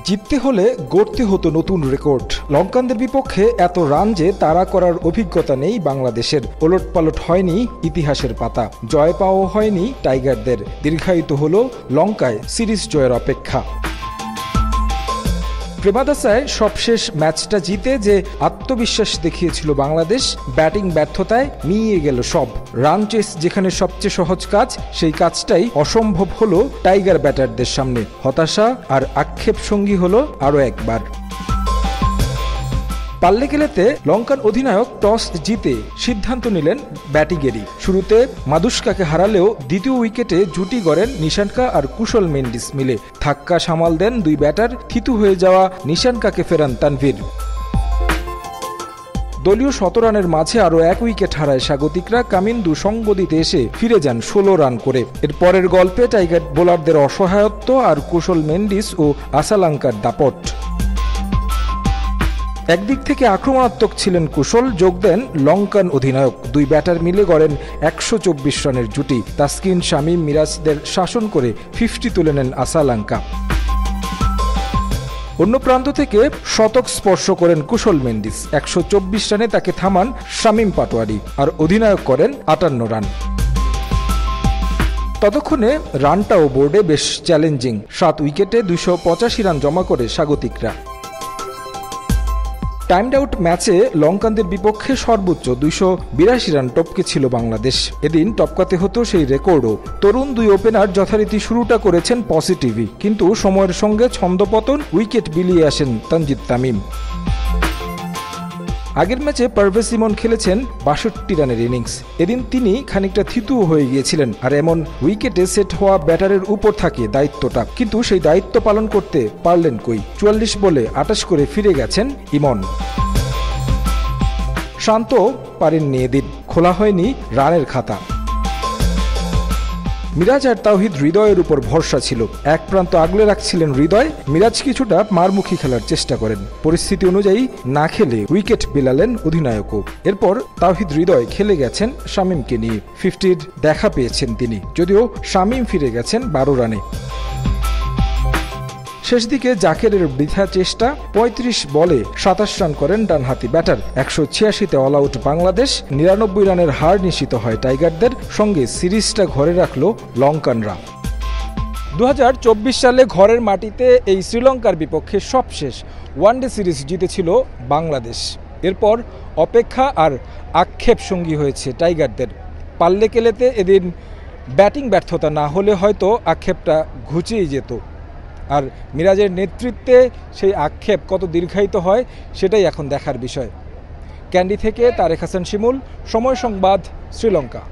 জিততে হলে গড়তে হতো নতুন রেকর্ড। লঙ্কানদের বিপক্ষে এত রান যে তাড়া করার অভিজ্ঞতা নেই বাংলাদেশের। ওলটপালট হয়নি ইতিহাসের পাতা, জয় পাওয়া হয়নি টাইগারদের। দীর্ঘায়িত হলো লঙ্কায় সিরিজ জয়ের অপেক্ষা। প্রেমাদাসায় সবশেষ ম্যাচটা জিতে যে আত্মবিশ্বাস দেখিয়েছিল বাংলাদেশ, ব্যাটিং ব্যর্থতায় মিইয়ে গেল সব। রান চেস যেখানে সবচেয়ে সহজ কাজ, সেই কাজটাই অসম্ভব হলো টাইগার ব্যাটারদের সামনে। হতাশা আর আক্ষেপ সঙ্গী হলো আরও একবার। পাল্লেকেলেতে লঙ্কান অধিনায়ক টস জিতে সিদ্ধান্ত নিলেন ব্যাটিংয়েরই। শুরুতে মাদুস্কাকে হারালেও দ্বিতীয় উইকেটে জুটি গড়েন নিশাঙ্কা আর কুশল মেন্ডিস মিলে। ধাক্কা সামাল দেন দুই ব্যাটার, থিতু হয়ে যাওয়া নিশাঙ্কাকে ফেরান তানভীর। দলীয় ১৭ রানের মাঝে আরও এক উইকেট হারায় স্বাগতিকরা। কামিন্দু সঙ্গ দিতে এসে ফিরে যান ১৬ রান করে। এর পরের গল্পে টাইগার বোলারদের অসহায়ত্ব আর কুশল মেন্ডিস ও আসালাঙ্কার দাপট। একদিক থেকে আক্রমণাত্মক ছিলেন কুশল, যোগ দেন লঙ্কান অধিনায়ক। দুই ব্যাটার মিলে গড়েন ১২৪ রানের জুটি। তাসকিন, শামীম, মিরাজদের শাসন করে 50 তুলে নেন আসালাঙ্কা। অন্য প্রান্ত থেকে শতক স্পর্শ করেন কুশল মেন্ডিস। ১২৪ রানে তাকে থামান শামীম পাটোয়ারি, আর অধিনায়ক করেন ৫৮ রান। ততক্ষণে রানটাও বোর্ডে বেশ চ্যালেঞ্জিং। ৭ উইকেটে ২৮৫ রান জমা করে স্বাগতিকরা। টাইমড আউট ম্যাচে লঙ্কানদের বিপক্ষে সর্বোচ্চ ২৮২ রান টপকে ছিল বাংলাদেশ। এদিন টপকাতে হতো সেই রেকর্ডও। তরুণ দুই ওপেনার যথারীতি শুরুটা করেছেন পজিটিভই, কিন্তু সময়ের সঙ্গে ছন্দপতন, উইকেট বিলিয়ে আসেন তানজিদ তামিম। আগের ম্যাচে পারভেজ ইমন খেলেছেন ৬২ রানের ইনিংস। এদিন তিনি খানিকটা থিতু হয়ে গিয়েছিলেন, আর এমন উইকেটে সেট হওয়া ব্যাটারের উপর থাকে দায়িত্বটা। কিন্তু সেই দায়িত্ব পালন করতে পারলেন কই। ৪৪ বলে ২৮ করে ফিরে গেছেন ইমন। শান্ত পারেননি এদিন, খোলা হয়নি রানের খাতা। মিরাজ আর তাওহিদ হৃদয়ের উপর ভরসা ছিল। এক প্রান্ত আগলে রাখছিলেন হৃদয়। মিরাজ কিছুটা মারমুখী খেলার চেষ্টা করেন। পরিস্থিতি অনুযায়ী না খেলে উইকেট বিলালেন অধিনায়কও। এরপর তাওহিদ হৃদয় খেলে গেছেন শামীমকে নিয়ে। 50-র দেখা পেয়েছেন তিনি, যদিও শামীম ফিরে গেছেন ১২ রানে। শেষ দিকে জাকেরের বৃথা চেষ্টা। ৩৫ বলে ২৭ রান করেন ডানহাতি ব্যাটার। ১৮৬তে অল আউট বাংলাদেশ। ৯৯ রানের হার নিশ্চিত হয় টাইগারদের। সঙ্গে সিরিজটা ঘরে রাখল লঙ্কানরা। ২০২৪ সালে ঘরের মাটিতে এই শ্রীলঙ্কার বিপক্ষে সবশেষ ওয়ানডে সিরিজ জিতেছিল বাংলাদেশ। এরপর অপেক্ষা আর আক্ষেপ সঙ্গী হয়েছে টাইগারদের। পাল্লেকেলেতে এদিন ব্যাটিং ব্যর্থতা না হলে হয়তো আক্ষেপটা ঘুচিয়ে যেত। আর মিরাজের নেতৃত্বে সেই আক্ষেপ কত দীর্ঘায়িত হয়, সেটাই এখন দেখার বিষয়। ক্যান্ডি থেকে তারেক হাসান শিমুল, সময় সংবাদ, শ্রীলঙ্কা।